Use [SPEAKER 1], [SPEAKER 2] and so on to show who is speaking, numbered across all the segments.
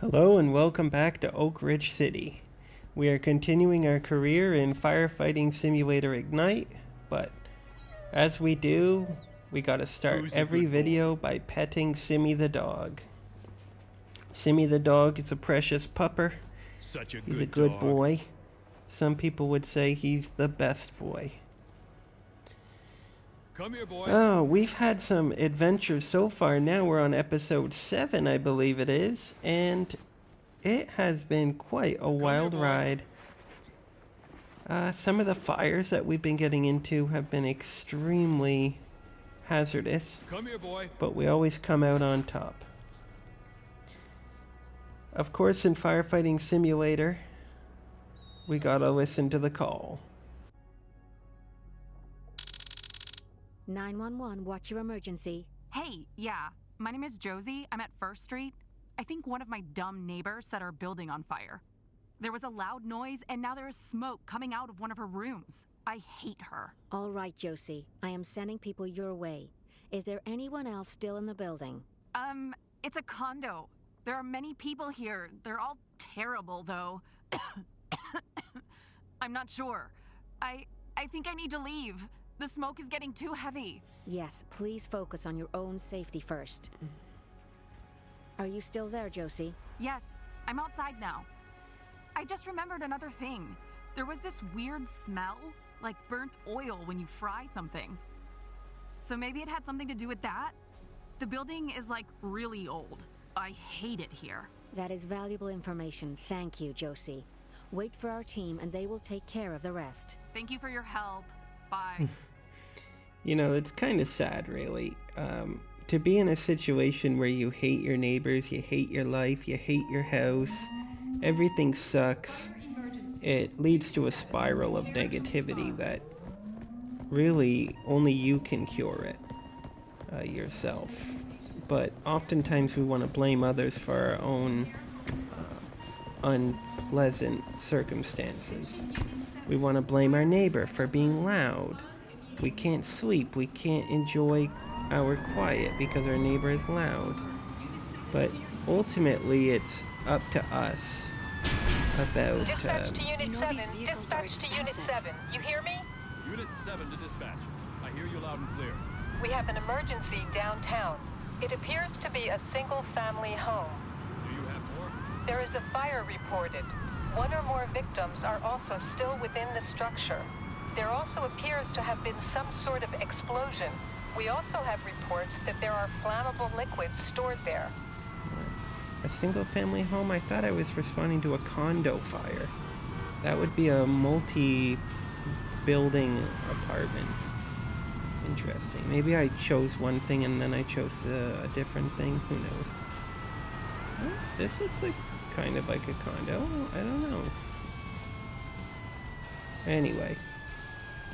[SPEAKER 1] Hello and welcome back to Oakridge City. We are continuing our career in Firefighting Simulator Ignite, but as we do, we gotta start every video by petting Simmy the dog. Simmy the dog is a precious pupper. He's a good boy. Some people would say he's the best boy.
[SPEAKER 2] Come here, boy.
[SPEAKER 1] Oh, we've had some adventures so far. Now we're on episode 7, I believe it is, and it has been quite a wild ride. Some of the fires that we've been getting into have been extremely hazardous.
[SPEAKER 2] Come here, boy.
[SPEAKER 1] But we always come out on top. Of course, in Firefighting Simulator, we gotta listen to the call.
[SPEAKER 3] 911, what's your emergency?
[SPEAKER 4] Hey, yeah. My name is Josie. I'm at First Street. I think one of my dumb neighbors set our building on fire. There was a loud noise, and now there is smoke coming out of one of her rooms. I hate her.
[SPEAKER 3] All right, Josie. I am sending people your way. Is there anyone else still in the building?
[SPEAKER 4] It's a condo. There are many people here. They're all terrible, though. I'm not sure. I think I need to leave. The smoke is getting too heavy.
[SPEAKER 3] Yes, please focus on your own safety first. Are you still there, Josie?
[SPEAKER 4] Yes, I'm outside now. I just remembered another thing. There was this weird smell, like burnt oil when you fry something. So maybe it had something to do with that? The building is like really old. I hate it here.
[SPEAKER 3] That is valuable information. Thank you, Josie. Wait for our team and they will take care of the rest.
[SPEAKER 4] Thank you for your help. Bye.
[SPEAKER 1] You know, it's kind of sad, really. To be in a situation where you hate your neighbors, you hate your life, you hate your house, everything sucks. It leads to a spiral of negativity that really only you can cure it yourself. But oftentimes we want to blame others for our own unpleasant circumstances. We want to blame our neighbor for being loud. We can't sleep, we can't enjoy our quiet because our neighbor is loud. But ultimately it's up to us about...
[SPEAKER 5] Dispatch to Unit 7. Dispatch to Unit 7. You hear me?
[SPEAKER 2] Unit 7 to dispatch. I hear you loud and clear.
[SPEAKER 5] We have an emergency downtown. It appears to be a single-family home.
[SPEAKER 2] Do you have more?
[SPEAKER 5] There is a fire reported. One or more victims are also still within the structure. There also appears to have been some sort of explosion. We also have reports that there are flammable liquids stored there.
[SPEAKER 1] A single-family home? I thought I was responding to a condo fire. That would be a multi-building apartment. Interesting. Maybe I chose one thing and then I chose a different thing. Who knows? Oh, this looks like kind of like a condo. I don't know. Anyway,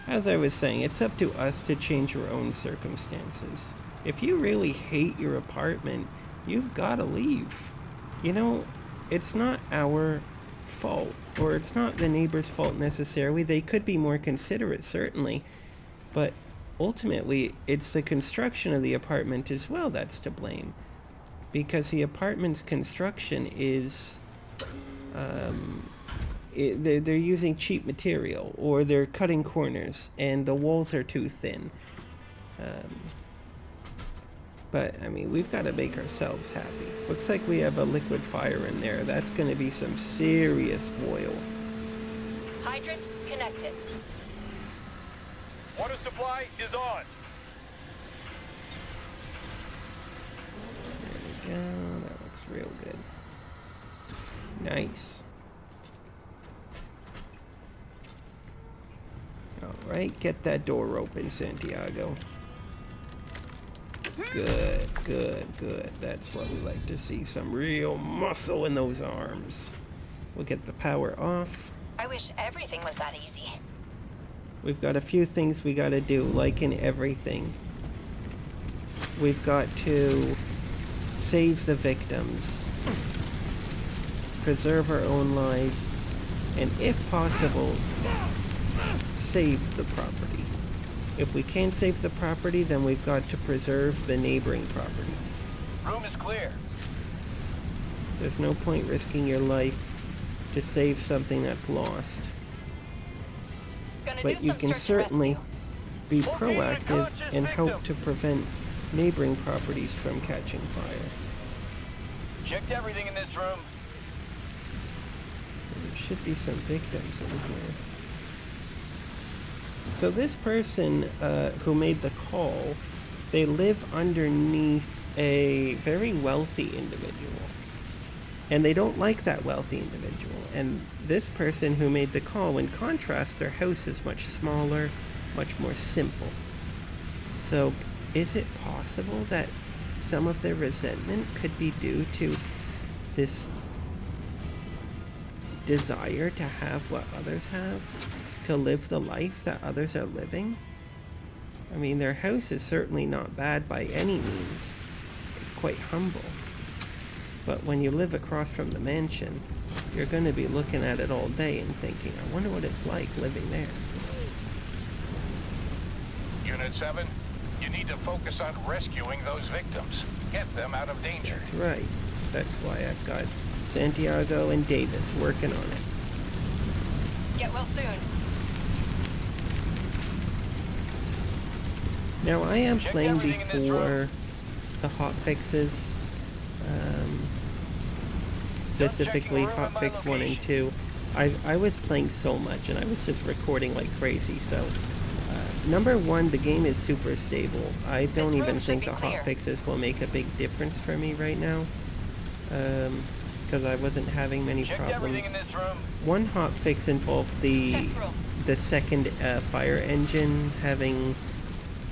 [SPEAKER 1] as I was saying, it's up to us to change your own circumstances. If you really hate your apartment, you've got to leave. You know, it's not our fault, or it's not the neighbor's fault necessarily. They could be more considerate, certainly, but ultimately, it's the construction of the apartment as well that's to blame. Because the apartment's construction is, they're using cheap material, or they're cutting corners, and the walls are too thin. But, I mean, we've got to make ourselves happy. Looks like we have a liquid fire in there. That's going to be some serious boil.
[SPEAKER 5] Hydrant connected.
[SPEAKER 2] Water supply is on.
[SPEAKER 1] There we go. That looks real good. Nice. Alright, get that door open, Santiago. Good, good, good. That's what we like to see. Some real muscle in those arms. We'll get the power off.
[SPEAKER 5] I wish everything was that easy.
[SPEAKER 1] We've got a few things we gotta do, like in everything. We've got to save the victims, preserve our own lives, and if possible, save the property. If we can't save the property, then we've got to preserve the neighboring properties.
[SPEAKER 2] Room is clear.
[SPEAKER 1] There's no point risking your life to save something that's lost. But you can certainly be proactive and help to prevent neighboring properties from catching fire.
[SPEAKER 2] Checked everything in this room.
[SPEAKER 1] There should be some victims in here. So this person who made the call, they live underneath a very wealthy individual. And they don't like that wealthy individual. And this person who made the call, in contrast, their house is much smaller, much more simple. So is it possible that some of their resentment could be due to this desire to have what others have? To live the life that others are living? I mean, their house is certainly not bad by any means. It's quite humble. But when you live across from the mansion, you're going to be looking at it all day and thinking, I wonder what it's like living there.
[SPEAKER 6] Unit 7, you need to focus on rescuing those victims. Get them out of danger.
[SPEAKER 1] That's right. That's why I've got Santiago and Davis working on it.
[SPEAKER 5] Get well soon.
[SPEAKER 1] Now, I am
[SPEAKER 6] Check
[SPEAKER 1] playing
[SPEAKER 6] everything in this
[SPEAKER 1] before the hotfixes, specifically
[SPEAKER 6] Just checking room and my
[SPEAKER 1] hotfix 1 and 2. I was playing so much, and I was just recording like crazy, so... number 1, the game is super stable. I don't
[SPEAKER 5] This
[SPEAKER 1] even
[SPEAKER 5] room should
[SPEAKER 1] think
[SPEAKER 5] be
[SPEAKER 1] the
[SPEAKER 5] clear.
[SPEAKER 1] hotfixes will make a big difference for me right now, because I wasn't having many
[SPEAKER 2] Checked
[SPEAKER 1] problems.
[SPEAKER 2] everything in this room.
[SPEAKER 1] One hotfix involved the second fire engine having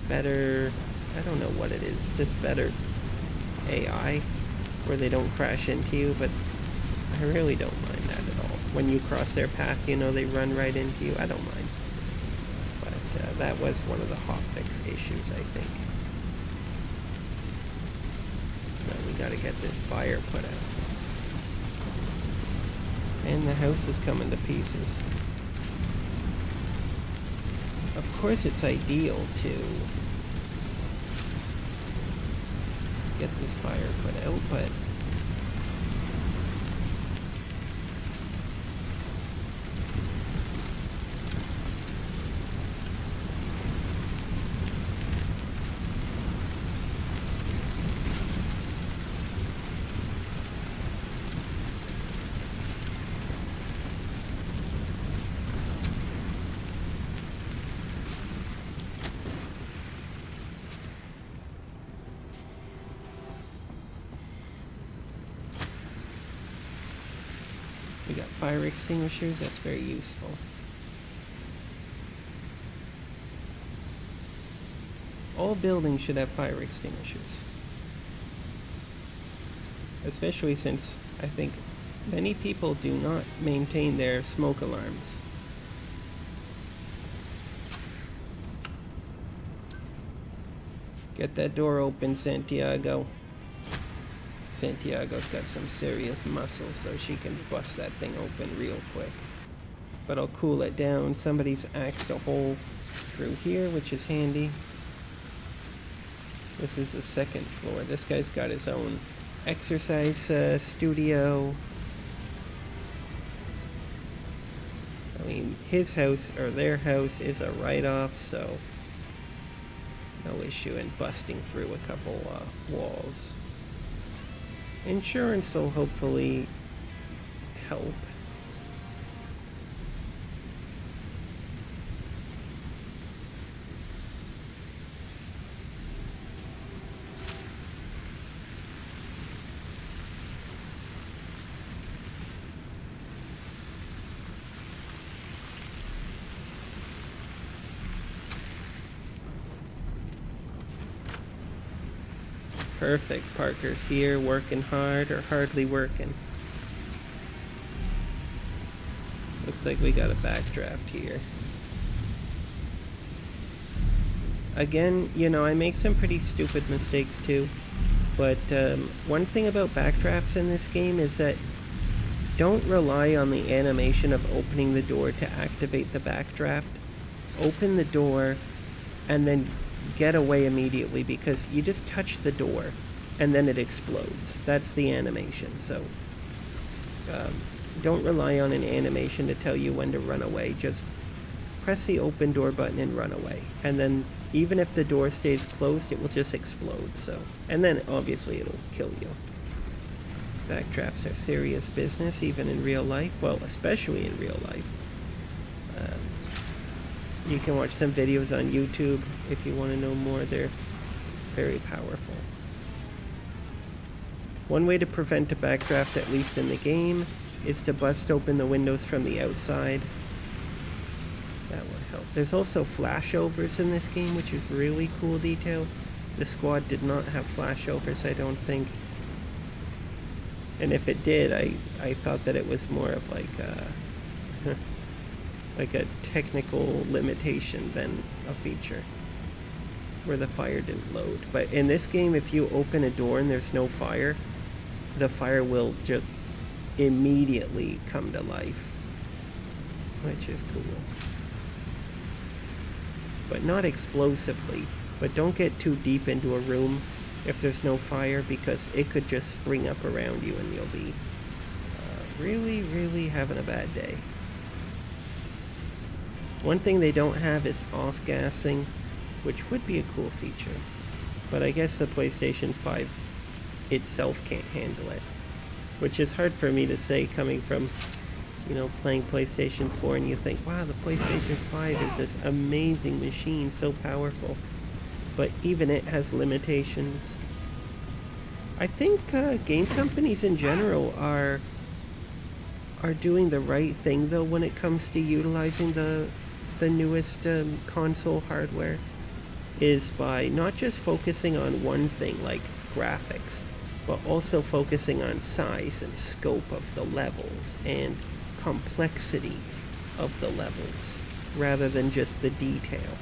[SPEAKER 1] better, I don't know what it is, just better AI, where they don't crash into you, but I really don't mind that at all. When you cross their path, you know, they run right into you. I don't mind. But that was one of the hotfix issues, I think. Now we gotta get this fire put out. And the house is coming to pieces. Of course it's ideal to get this fire put out, but we got fire extinguishers. That's very useful. All buildings should have fire extinguishers. Especially since I think many people do not maintain their smoke alarms. Get that door open, Santiago. Santiago's got some serious muscles, so she can bust that thing open real quick. But I'll cool it down. Somebody's axed a hole through here, which is handy. This is the second floor. This guy's got his own exercise studio. I mean, his house, or their house, is a write-off, so no issue in busting through a couple walls. Insurance will hopefully help. Perfect. Parker's here, working hard, or hardly working. Looks like we got a backdraft here. Again, you know, I make some pretty stupid mistakes too. But one thing about backdrafts in this game is that don't rely on the animation of opening the door to activate the backdraft. Open the door and then get away immediately, because you just touch the door and then it explodes. That's the animation. So Don't rely on an animation to tell you when to run away. Just press the open door button and run away. And then even if the door stays closed, it will just explode. So, and then obviously it'll kill you. Backdrafts are serious business, even in real life. Well, especially in real life. You can watch some videos on YouTube if you want to know more. They're very powerful. One way to prevent a backdraft, at least in the game, is to bust open the windows from the outside. That would help. There's also flashovers in this game, which is really cool detail. The squad did not have flashovers, I don't think. And if it did, I thought that it was more of like a technical limitation than a feature, where the fire didn't load. But in this game, if you open a door and there's no fire, the fire will just immediately come to life, which is cool. But not explosively. But don't get too deep into a room if there's no fire, because it could just spring up around you and you'll be really, really having a bad day. One thing they don't have is off-gassing, which would be a cool feature. But I guess the PlayStation 5 itself can't handle it. Which is hard for me to say coming from, you know, playing PlayStation 4, and you think, wow, the PlayStation 5 is this amazing machine, so powerful. But even it has limitations. I think game companies in general are doing the right thing, though, when it comes to utilizing the newest console hardware, is by not just focusing on one thing like graphics, but also focusing on size and scope of the levels and complexity of the levels rather than just the detail.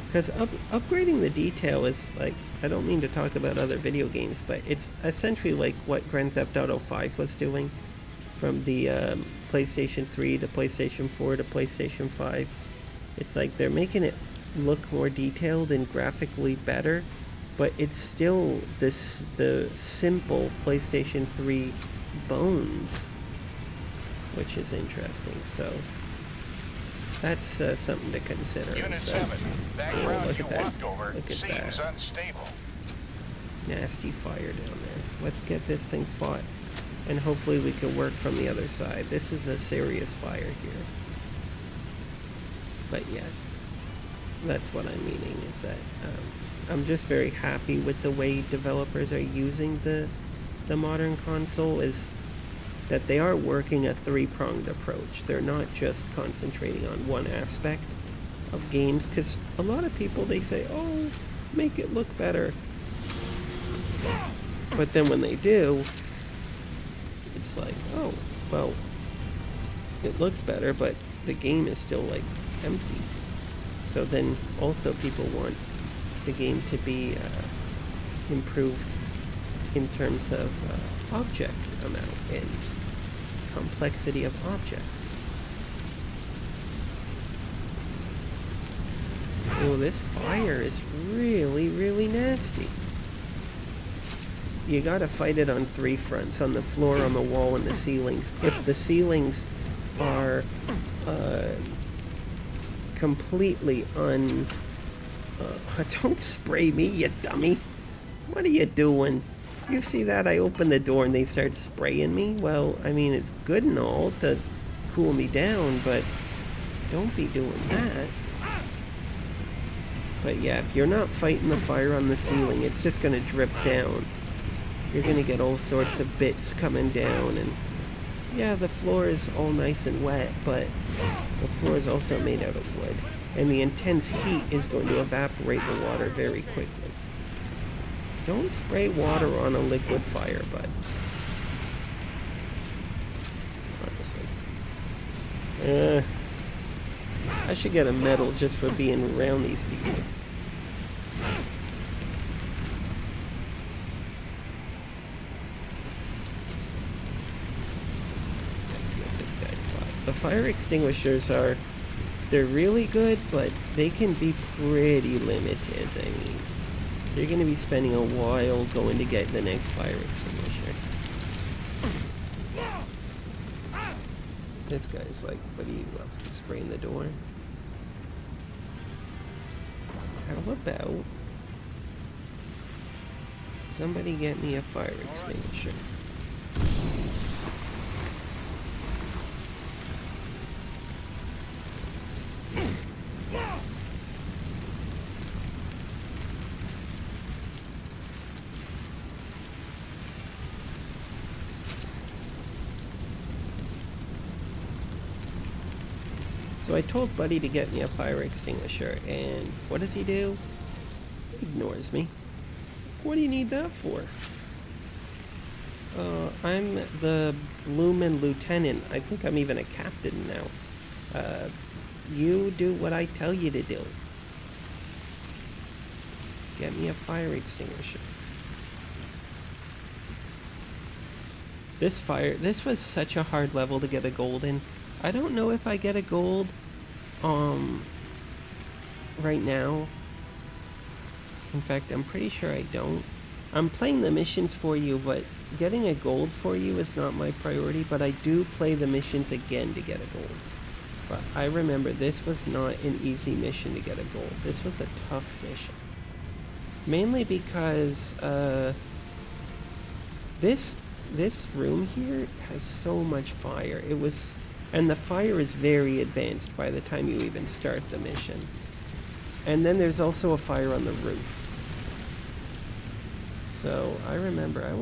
[SPEAKER 1] Because upgrading the detail is like, I don't mean to talk about other video games, but it's essentially like what Grand Theft Auto 5 was doing from the PlayStation 3 to PlayStation 4 to PlayStation 5. It's like they're making it look more detailed and graphically better, but it's still the simple PlayStation 3 bones, which is interesting. So that's something to consider.
[SPEAKER 6] Unit
[SPEAKER 1] So,
[SPEAKER 6] 7, that ground
[SPEAKER 1] look
[SPEAKER 6] you
[SPEAKER 1] at that.
[SPEAKER 6] walked over
[SPEAKER 1] Look at
[SPEAKER 6] seems
[SPEAKER 1] that.
[SPEAKER 6] unstable.
[SPEAKER 1] Nasty fire down there. Let's get this thing fought, and hopefully we can work from the other side. This is a serious fire here. But yes, that's what I'm meaning, is that I'm just very happy with the way developers are using the modern console, is that they are working a three-pronged approach. They're not just concentrating on one aspect of games, because a lot of people, they say, oh, make it look better. But then when they do, it's like, oh, well, it looks better, but the game is still, like, empty. So then also people want the game to be improved in terms of object amount and complexity of objects. Oh, this fire is really, really nasty. You gotta fight it on three fronts: on the floor, on the wall, and the ceilings. If the ceilings are completely don't spray me, you dummy. What are you doing? You see that? I open the door and they start spraying me? Well, I mean, it's good and all to cool me down, but don't be doing that. But yeah, if you're not fighting the fire on the ceiling, it's just gonna drip down. You're gonna get all sorts of bits coming down, and yeah, the floor is all nice and wet, but the floor is also made out of wood, and the intense heat is going to evaporate the water very quickly. Don't spray water on a liquid fire, bud. Honestly. I should get a medal just for being around these people. The fire extinguishers they're really good, but they can be pretty limited. I mean, you're going to be spending a while going to get the next fire extinguisher. This guy's like, what are you up? Spraying the door? How about somebody get me a fire extinguisher? So I told Buddy to get me a fire extinguisher, and what does he do? He ignores me. What do you need that for? I'm the bloomin' lieutenant. I think I'm even a captain now. You do what I tell you to do. Get me a fire extinguisher. This was such a hard level to get a gold in. I don't know if I get a gold, right now. In fact, I'm pretty sure I don't. I'm playing the missions for you, but getting a gold for you is not my priority, but I do play the missions again to get a gold. But I remember this was not an easy mission to get a gold. This was a tough mission. Mainly because, this room here has so much fire. And the fire is very advanced by the time you even start the mission. And then there's also a fire on the roof. So I remember I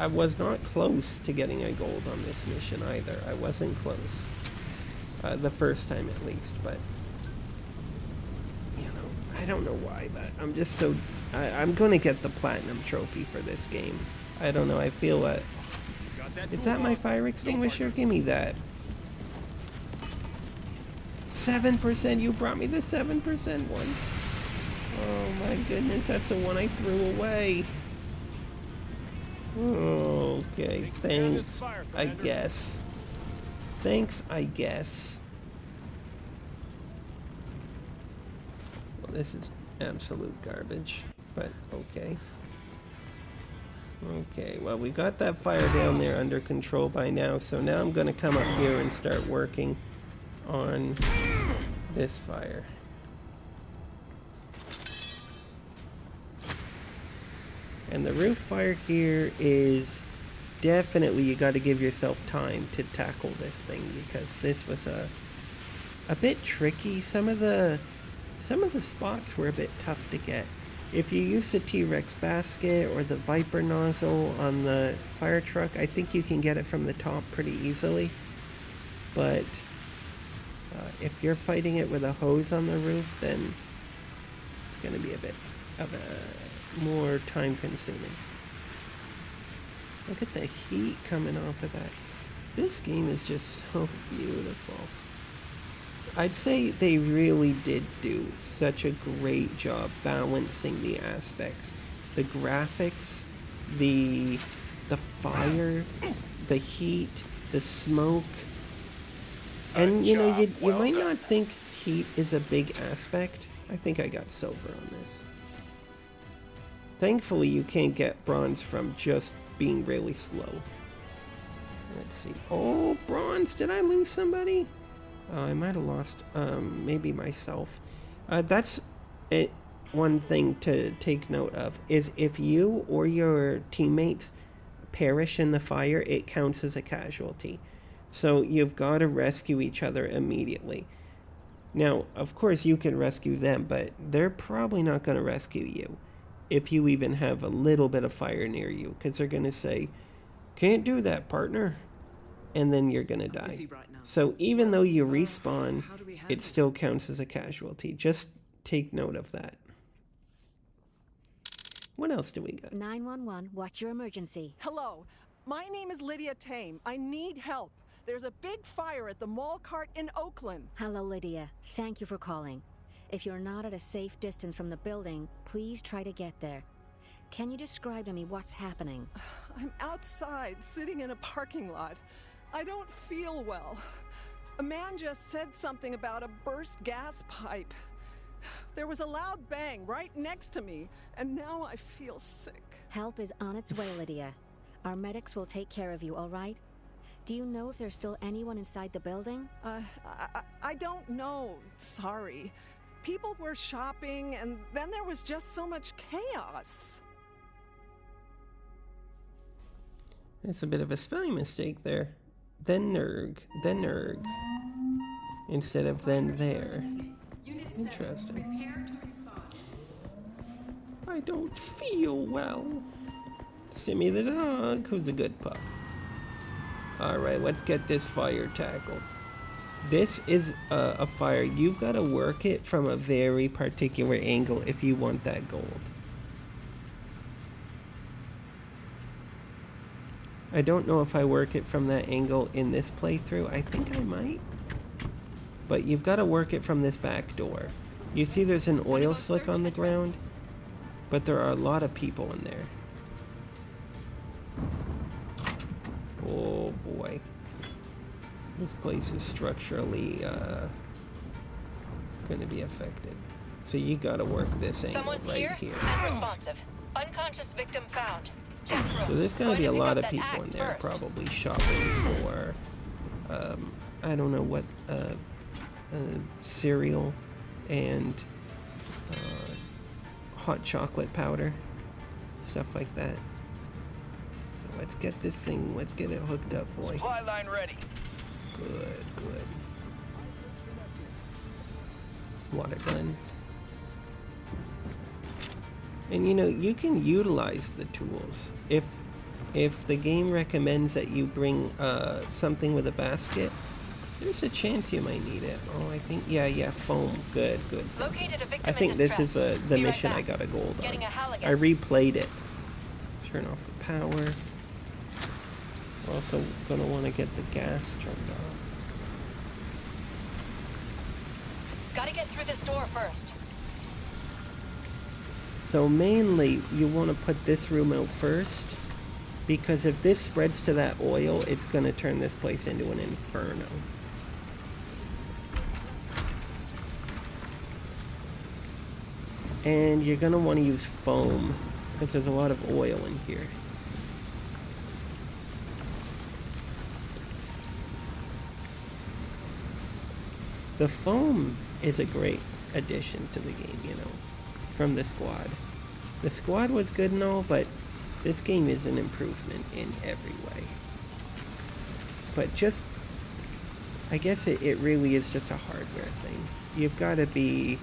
[SPEAKER 1] was not close to getting a gold on this mission either. I wasn't close. The first time at least, but you know, I don't know why, but I'm just so I'm gonna get the platinum trophy for this game. I don't know, I feel is that my fire extinguisher? Give me that. 7%, you brought me the 7% one. Oh my goodness, that's the one I threw away. Okay, thanks, I guess. Thanks, I guess. Well, this is absolute garbage, but okay. Okay, well, we got that fire down there under control by now, so now I'm going to come up here and start working on this fire. And the roof fire here is definitely, you got to give yourself time to tackle this thing, because this was a bit tricky. Some of the spots were a bit tough to get. If you use the T-Rex basket or the Viper nozzle on the fire truck, I think you can get it from the top pretty easily. But if you're fighting it with a hose on the roof, then it's going to be a bit of a more time consuming. Look at the heat coming off of that. This game is just so beautiful. I'd say they really did do such a great job balancing the aspects. The graphics, the fire, the heat, the smoke. And you know, you might not think heat is a big aspect. I think I got silver on this. Thankfully, you can't get bronze from just being really slow. Let's see. Oh, bronze! Did I lose somebody? I might have lost, maybe myself. That's it. One thing to take note of is if you or your teammates perish in the fire, it counts as a casualty. So you've got to rescue each other immediately. Now, of course, you can rescue them, but they're probably not going to rescue you if you even have a little bit of fire near you, because they're going to say, "Can't do that, partner," and then you're going to die. So even though you respawn, it still counts as a casualty. Just take note of that. What else do we got?
[SPEAKER 3] 911, what's your emergency?
[SPEAKER 7] Hello, my name is Lydia Tame. I need help. There's a big fire at the mall cart in Oakland.
[SPEAKER 3] Hello, Lydia. Thank you for calling. If you're not at a safe distance from the building, please try to get there. Can you describe to me what's happening?
[SPEAKER 7] I'm outside, sitting in a parking lot. I don't feel well. A man just said something about a burst gas pipe. There was a loud bang right next to me, and now I feel sick.
[SPEAKER 3] Help is on its way, Lydia. Our medics will take care of you, all right? Do you know if there's still anyone inside the building?
[SPEAKER 7] I don't know. Sorry. People were shopping, and then there was just so much chaos.
[SPEAKER 1] It's a bit of a spelling mistake there. Then nerg, instead of then there. Interesting. I don't feel well. Simmy the dog, who's a good pup. Alright, let's get this fire tackled. This is a fire. You've got to work it from a very particular angle if you want that gold. I don't know if I work it from that angle in this playthrough. I think I might. But you've got to work it from this back door. You see there's an oil slick on the ground, but there are a lot of people in there. Oh boy. This place is structurally going to be affected. So you got to work this angle right here.
[SPEAKER 5] Unresponsive. Unconscious victim found.
[SPEAKER 1] So there's going to be a lot of people in there probably shopping for, I don't know what, cereal and hot chocolate powder, stuff like that. So let's get this thing, let's get it hooked up, boy.
[SPEAKER 2] Supply line ready.
[SPEAKER 1] Good, good. Water gun. And you know, you can utilize the tools. If the game recommends that you bring something with a basket, there's a chance you might need it. Oh, I think, yeah, foam. Good.
[SPEAKER 5] Located a victim
[SPEAKER 1] I think this is the mission I got a gold on. I replayed it. Turn off the power. We're also gonna want to get the gas turned off.
[SPEAKER 5] Gotta get through this door first.
[SPEAKER 1] So mainly, you want to put this room out first, because if this spreads to that oil, it's going to turn this place into an inferno. And you're going to want to use foam, because there's a lot of oil in here. The foam is a great addition to the game, you know, from the squad. The squad was good and all, but this game is an improvement in every way. But just, I guess it really is just a hardware thing. You've got to be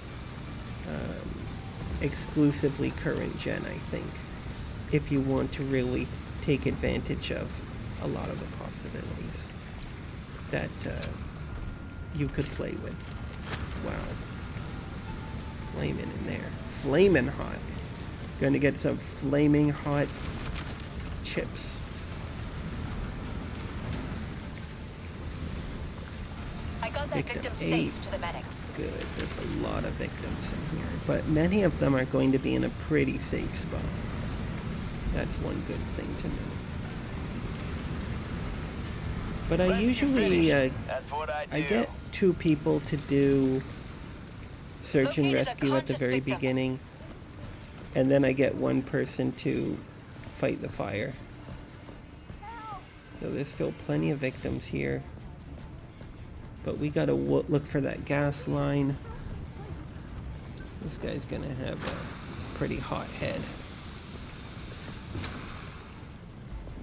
[SPEAKER 1] exclusively current gen, I think, if you want to really take advantage of a lot of the possibilities that you could play with. Wow. Flaming in there. Flaming hot. Going to get some flaming hot chips.
[SPEAKER 5] I got that victim
[SPEAKER 1] 8.
[SPEAKER 5] safe to the medics.
[SPEAKER 1] Good. There's a lot of victims in here, but many of them are going to be in a pretty safe spot. That's one good thing to know. But I usually
[SPEAKER 2] That's what I do.
[SPEAKER 1] I get 2 people to do search and rescue at the very beginning, and then I get 1 person to fight the fire. So there's still plenty of victims here, but we gotta look for that gas line. This guy's gonna have a pretty hot head.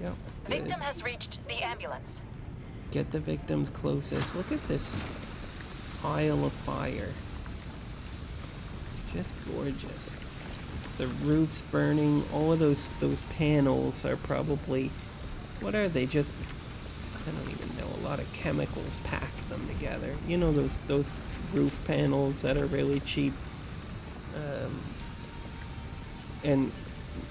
[SPEAKER 1] Yep. Good.
[SPEAKER 5] Victim has reached the ambulance.
[SPEAKER 1] Get the victims closest. Look at this aisle of fire. Just gorgeous. The roof's burning. All of those panels are probably, what are they? Just, I don't even know. A lot of chemicals pack them together. You know those roof panels that are really cheap. And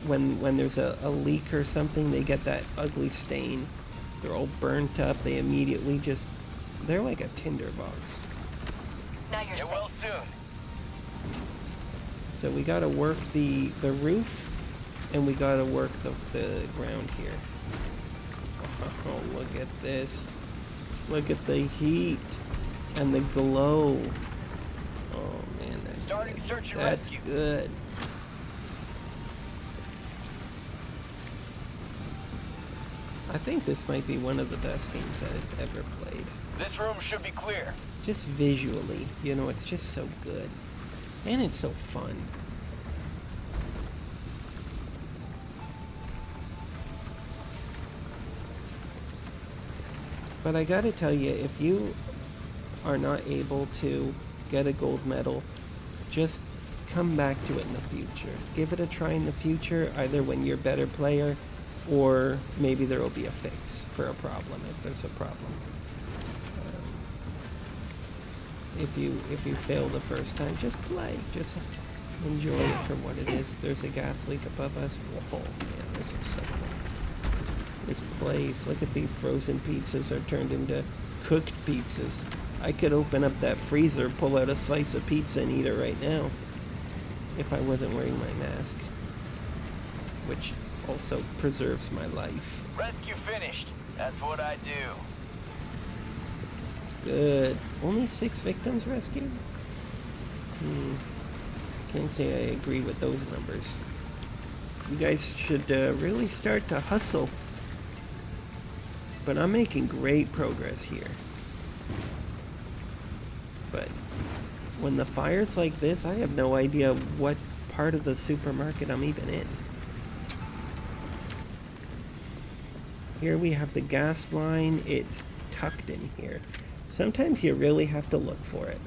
[SPEAKER 1] when there's a leak or something, they get that ugly stain. They're all burnt up. They immediately just, they're like a tinderbox.
[SPEAKER 5] Now you're
[SPEAKER 2] Get
[SPEAKER 5] safe.
[SPEAKER 2] well soon.
[SPEAKER 1] So we gotta work the roof, and we gotta work the ground here. Oh, look at this. Look at the heat and the glow. Oh man, that's
[SPEAKER 2] Starting
[SPEAKER 1] good.
[SPEAKER 2] search and
[SPEAKER 1] That's
[SPEAKER 2] rescue.
[SPEAKER 1] good. I think this might be one of the best games I've ever played.
[SPEAKER 2] This room should be clear.
[SPEAKER 1] Just visually, you know, it's just so good. And it's so fun. But I gotta tell you, if you are not able to get a gold medal, just come back to it in the future. Give it a try in the future, either when you're a better player, or maybe there will be a fix for a problem, if there's a problem. If you fail the first time, just play. Just enjoy it for what it is. There's a gas leak above us. Oh man, this is so cool. This place, look at these frozen pizzas are turned into cooked pizzas. I could open up that freezer, pull out a slice of pizza and eat it right now. If I wasn't wearing my mask. Which also preserves my life.
[SPEAKER 2] Rescue finished. That's what I do.
[SPEAKER 1] Good. Only 6 victims rescued? Can't say I agree with those numbers. You guys should really start to hustle. But I'm making great progress here. But when the fire's like this, I have no idea what part of the supermarket I'm even in. Here we have the gas line. It's tucked in here. Sometimes you really have to look for it.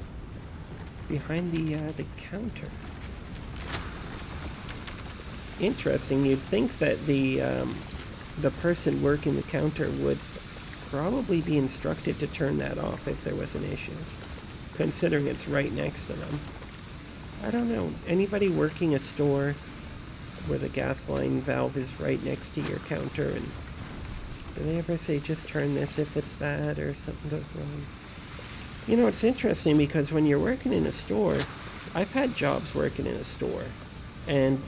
[SPEAKER 1] Behind the counter. Interesting. You'd think that the person working the counter would probably be instructed to turn that off if there was an issue, considering it's right next to them. I don't know. Anybody working a store where the gas line valve is right next to your counter, and do they ever say just turn this if it's bad or something goes wrong? You know, it's interesting because when you're working in a store, I've had jobs working in a store, and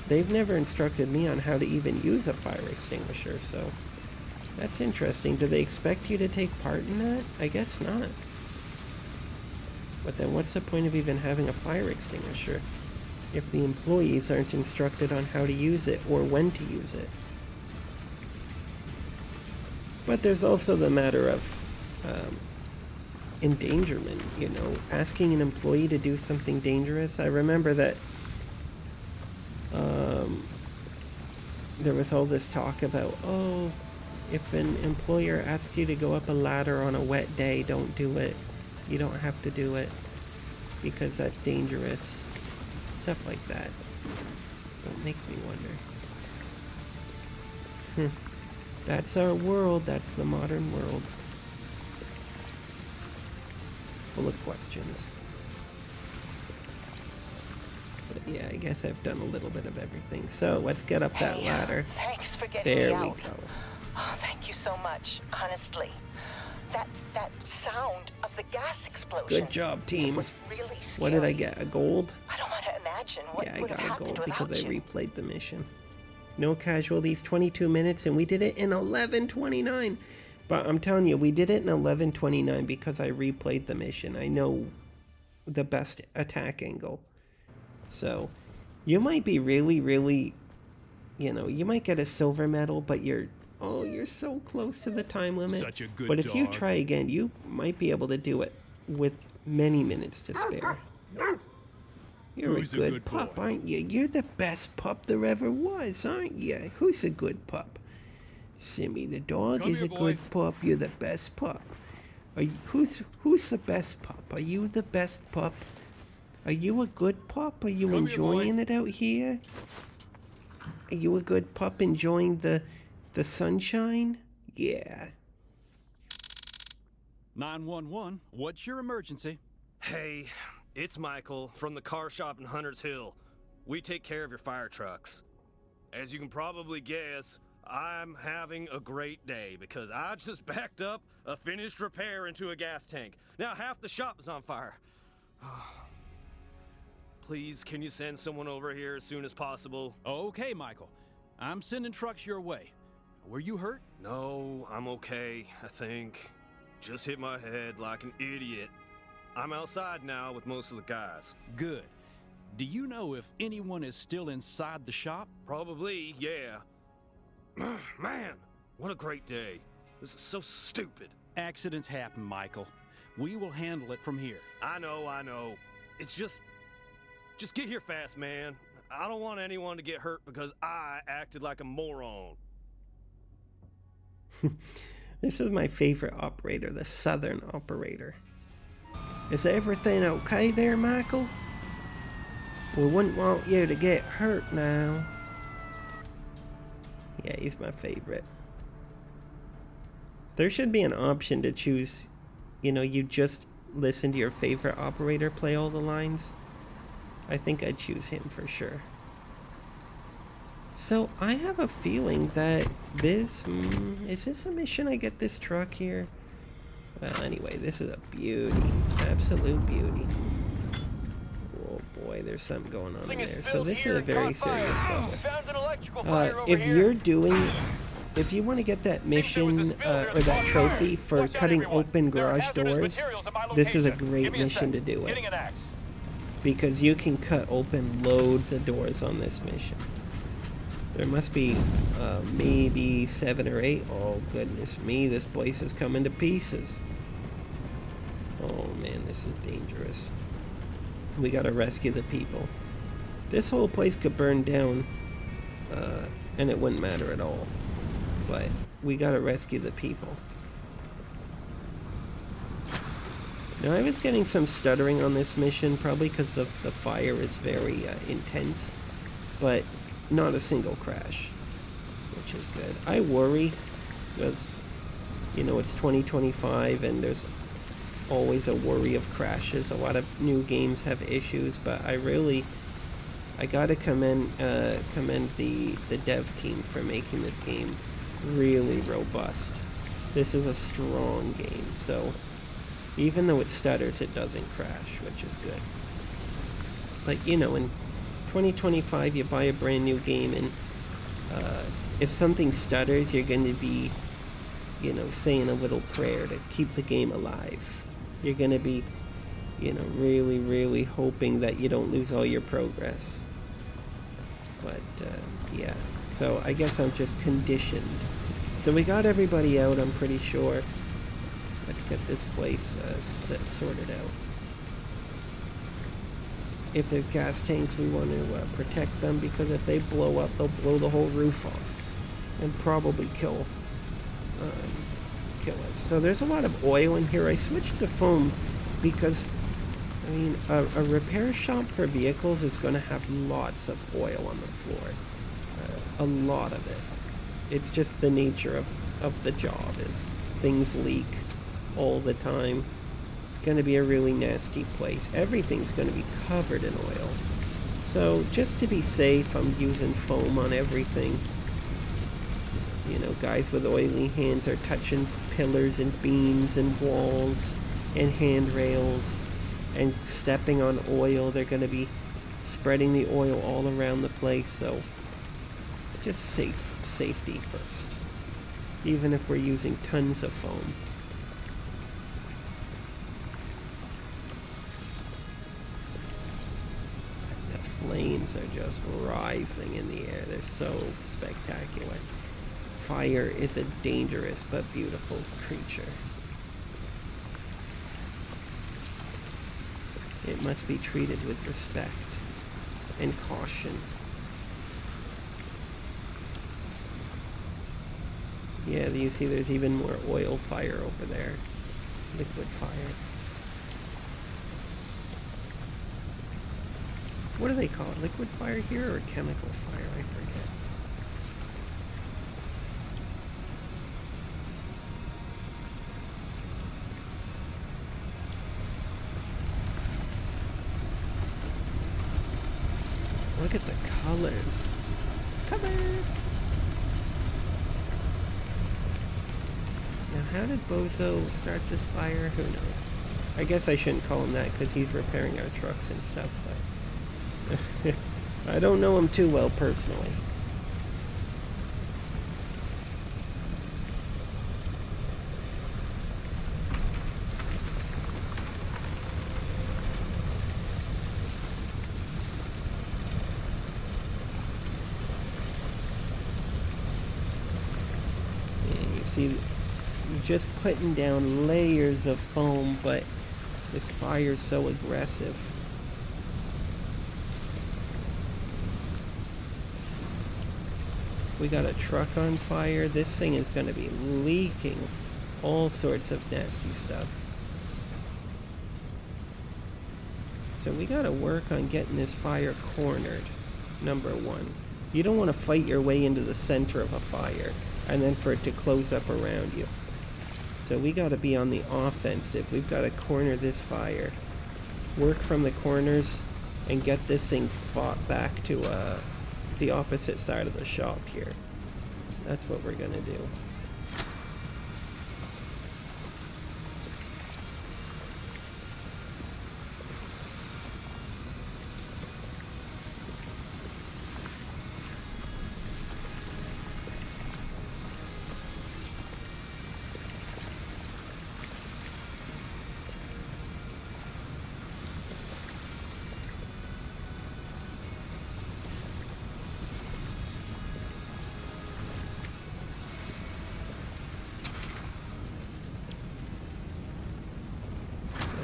[SPEAKER 1] they've never instructed me on how to even use a fire extinguisher, so that's interesting. Do they expect you to take part in that? I guess not. But then what's the point of even having a fire extinguisher if the employees aren't instructed on how to use it or when to use it? But there's also the matter of endangerment, you know, asking an employee to do something dangerous. I remember that there was all this talk about, oh, if an employer asks you to go up a ladder on a wet day, don't do it. You don't have to do it because that's dangerous. Stuff like that. So it makes me wonder. That's our world. That's the modern world. Full of questions. But yeah, I guess I've done a little bit of everything. So let's get up that ladder.
[SPEAKER 5] Thanks for getting
[SPEAKER 1] There
[SPEAKER 5] me
[SPEAKER 1] we
[SPEAKER 5] out.
[SPEAKER 1] go.
[SPEAKER 5] Oh, thank you so much, honestly. That sound of the gas explosion.
[SPEAKER 1] Good job, team.
[SPEAKER 5] Was really scary.
[SPEAKER 1] What did I get? A gold?
[SPEAKER 5] I don't want to imagine what
[SPEAKER 1] Yeah, I
[SPEAKER 5] would have
[SPEAKER 1] got a
[SPEAKER 5] happened
[SPEAKER 1] gold because I
[SPEAKER 5] without you.
[SPEAKER 1] replayed the mission. No casualties, 22 minutes, and we did it in 11:29. But I'm telling you, we did it in 11:29 because I replayed the mission. I know the best attack angle. So, you might be really, really, you know, you might get a silver medal, but you're so close to the time limit.
[SPEAKER 8] Such a good
[SPEAKER 1] But if you
[SPEAKER 8] dog.
[SPEAKER 1] try again, you might be able to do it with many minutes to spare. You're
[SPEAKER 8] Who's
[SPEAKER 1] a
[SPEAKER 8] a
[SPEAKER 1] good
[SPEAKER 8] good
[SPEAKER 1] pup,
[SPEAKER 8] boy?
[SPEAKER 1] aren't you? You're the best pup there ever was, aren't you? Who's a good pup? Simmy the dog
[SPEAKER 8] Come
[SPEAKER 1] is
[SPEAKER 8] here,
[SPEAKER 1] a
[SPEAKER 8] boy.
[SPEAKER 1] good pup. You're the best pup. Who's the best pup? Are you the best pup? Are you a good pup? Are you
[SPEAKER 8] Come here, boy.
[SPEAKER 1] enjoying it out here? Are you a good pup enjoying the sunshine? Yeah.
[SPEAKER 8] 911, what's your emergency?
[SPEAKER 9] Hey, it's Michael from the car shop in Hunters Hill. We take care of your fire trucks. As you can probably guess, I'm having a great day because I just backed up a finished repair into a gas tank. Now half the shop is on fire. Please, can you send someone over here as soon as possible?
[SPEAKER 8] Okay, Michael. I'm sending trucks your way. Were you hurt?
[SPEAKER 9] No, I'm okay, I think. Just hit my head like an idiot. I'm outside now with most of the guys.
[SPEAKER 8] Good. Do you know if anyone is still inside the shop?
[SPEAKER 9] Probably, yeah. Man, What a great day. This is so stupid.
[SPEAKER 8] Accidents happen, Michael. We will handle it from here.
[SPEAKER 9] I know. It's just get here fast, man. I don't want anyone to get hurt because I acted like a moron.
[SPEAKER 1] This is my favorite operator, the Southern operator. Is everything okay there, Michael? We wouldn't want you to get hurt now. Yeah, he's my favorite. There should be an option to choose, you know, you just listen to your favorite operator play all the lines. I think I'd choose him for sure. So I have a feeling that this, is this a mission I get this truck here? Well, anyway, this is a beauty, absolute beauty. Oh boy, there's something going on in there. So this is a very serious level. If you want to get that mission, or that trophy for cutting open garage doors, this is a great mission to do it. Because you can cut open loads of doors on this mission. There must be maybe 7 or 8. Oh goodness me, this place is coming to pieces. Oh man, this is dangerous. We gotta rescue the people. This whole place could burn down, and it wouldn't matter at all. But we gotta rescue the people. Now I was getting some stuttering on this mission, probably because the fire is very intense, but not a single crash, which is good. I worry because, you know, it's 2025 and there's always a worry of crashes. A lot of new games have issues, but I gotta commend the dev team for making this game really robust. This is a strong game, so even though it stutters, it doesn't crash, which is good. But you know, in 2025, you buy a brand new game, and if something stutters, you're going to be, you know, saying a little prayer to keep the game alive. You're going to be, you know, really, really hoping that you don't lose all your progress. But yeah, so I guess I'm just conditioned. So we got everybody out, I'm pretty sure. Let's get this place sorted out. If there's gas tanks, we want to protect them, because if they blow up, they'll blow the whole roof off and probably kill us. So there's a lot of oil in here. I switched to foam because, I mean, a repair shop for vehicles is going to have lots of oil on the floor. A lot of it. It's just the nature of the job, is things leak all the time. It's going to be a really nasty place. Everything's going to be covered in oil. So just to be safe, I'm using foam on everything. You know, guys with oily hands are touching pillars and beams and walls and handrails and stepping on oil. They're going to be spreading the oil all around the place. So it's just safety first, even if we're using tons of foam. Flames are just rising in the air. They're so spectacular. Fire is a dangerous but beautiful creature. It must be treated with respect and caution. Yeah, you see there's even more oil fire over there. Liquid fire. What do they call it? Liquid fire here or chemical fire? I forget. Look at the colors. Colors! Now how did Bozo start this fire? Who knows? I guess I shouldn't call him that because he's repairing our trucks and stuff, but I don't know him too well personally. See, you're just putting down layers of foam, but this fire's so aggressive. We got a truck on fire. This thing is going to be leaking all sorts of nasty stuff. So we got to work on getting this fire cornered, number one. You don't want to fight your way into the center of a fire and then for it to close up around you. So we got to be on the offensive. We've got to corner this fire. Work from the corners and get this thing fought back to the opposite side of the shop here. That's what we're going to do.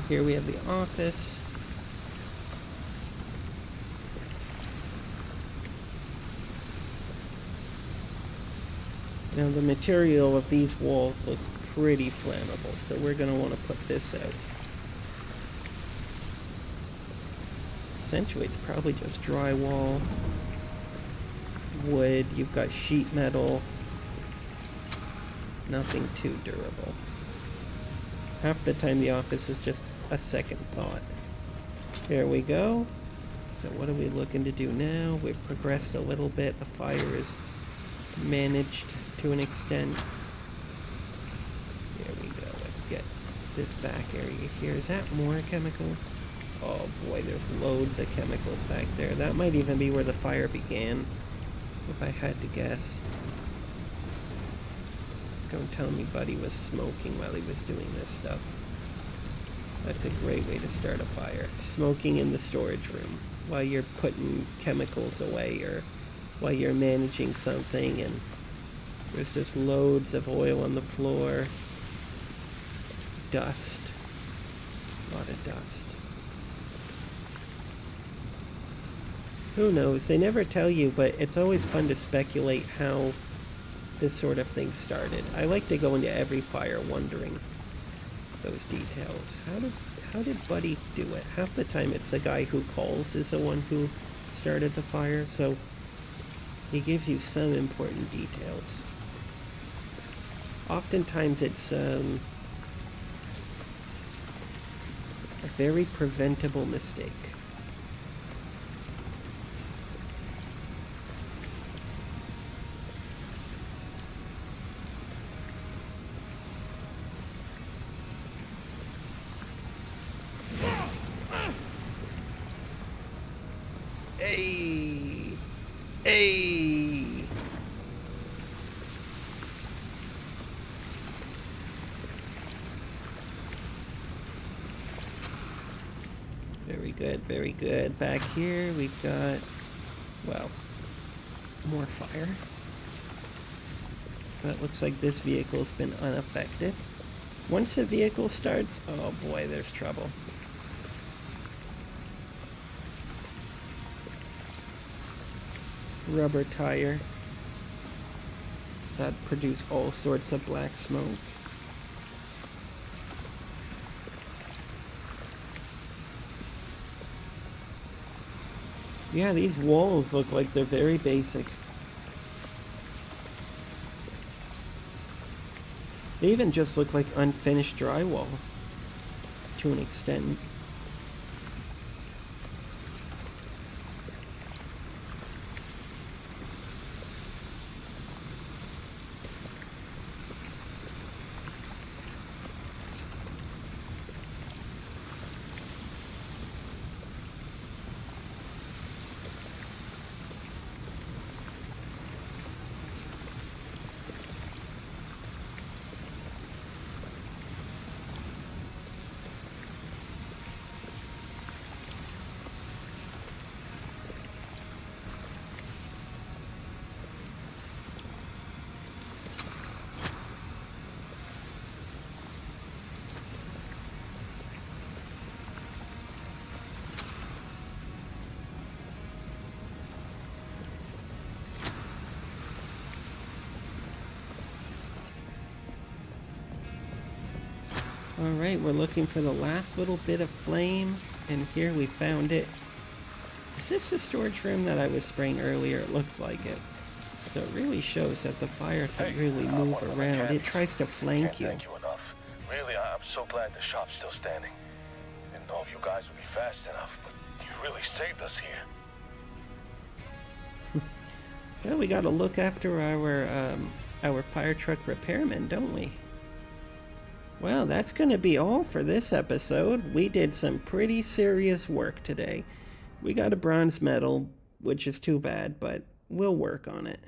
[SPEAKER 1] Here we have the office. Now the material of these walls looks pretty flammable, so we're going to want to put this out. Essentially it's probably just drywall, wood, you've got sheet metal, nothing too durable. Half the time the office is just a second thought. Here we go. So what are we looking to do now? We've progressed a little bit. The fire is managed to an extent. There we go. Let's get this back area here. Is that more chemicals? Oh boy, there's loads of chemicals back there. That might even be where the fire began, if I had to guess. Don't tell me Buddy was smoking while he was doing this stuff. That's a great way to start a fire. Smoking in the storage room while you're putting chemicals away or while you're managing something, and there's just loads of oil on the floor. Dust. A lot of dust. Who knows? They never tell you, but it's always fun to speculate how this sort of thing started. I like to go into every fire wondering those details. How did Buddy do it? Half the time it's the guy who calls is the one who started the fire, so he gives you some important details. Oftentimes it's a very preventable mistake. Hey! Very good, very good. Back here we've got, well, more fire. But it looks like this vehicle's been unaffected. Once the vehicle starts, oh boy, there's trouble. Rubber tire that produce all sorts of black smoke. Yeah, these walls look like they're very basic. They even just look like unfinished drywall to an extent. Alright, we're looking for the last little bit of flame, and here we found it. Is this the storage room that I was spraying earlier? It looks like it. So it really shows that the fire can really move around. It tries to flank you.
[SPEAKER 10] Thank you enough. Really, I'm so glad the shop's still standing. Didn't know if you guys would be fast enough, but you really saved us here.
[SPEAKER 1] Well, we gotta look after our fire truck repairman, don't we? Well, that's gonna be all for this episode. We did some pretty serious work today. We got a bronze medal, which is too bad, but we'll work on it.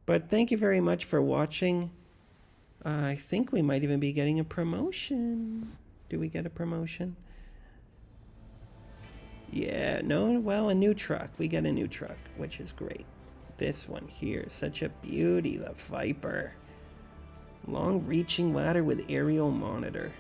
[SPEAKER 1] But thank you very much for watching. I think we might even be getting a promotion. Do we get a promotion? Yeah, no, well, a new truck. We get a new truck, which is great. This one here, such a beauty, the Viper. Long-reaching ladder with aerial monitor.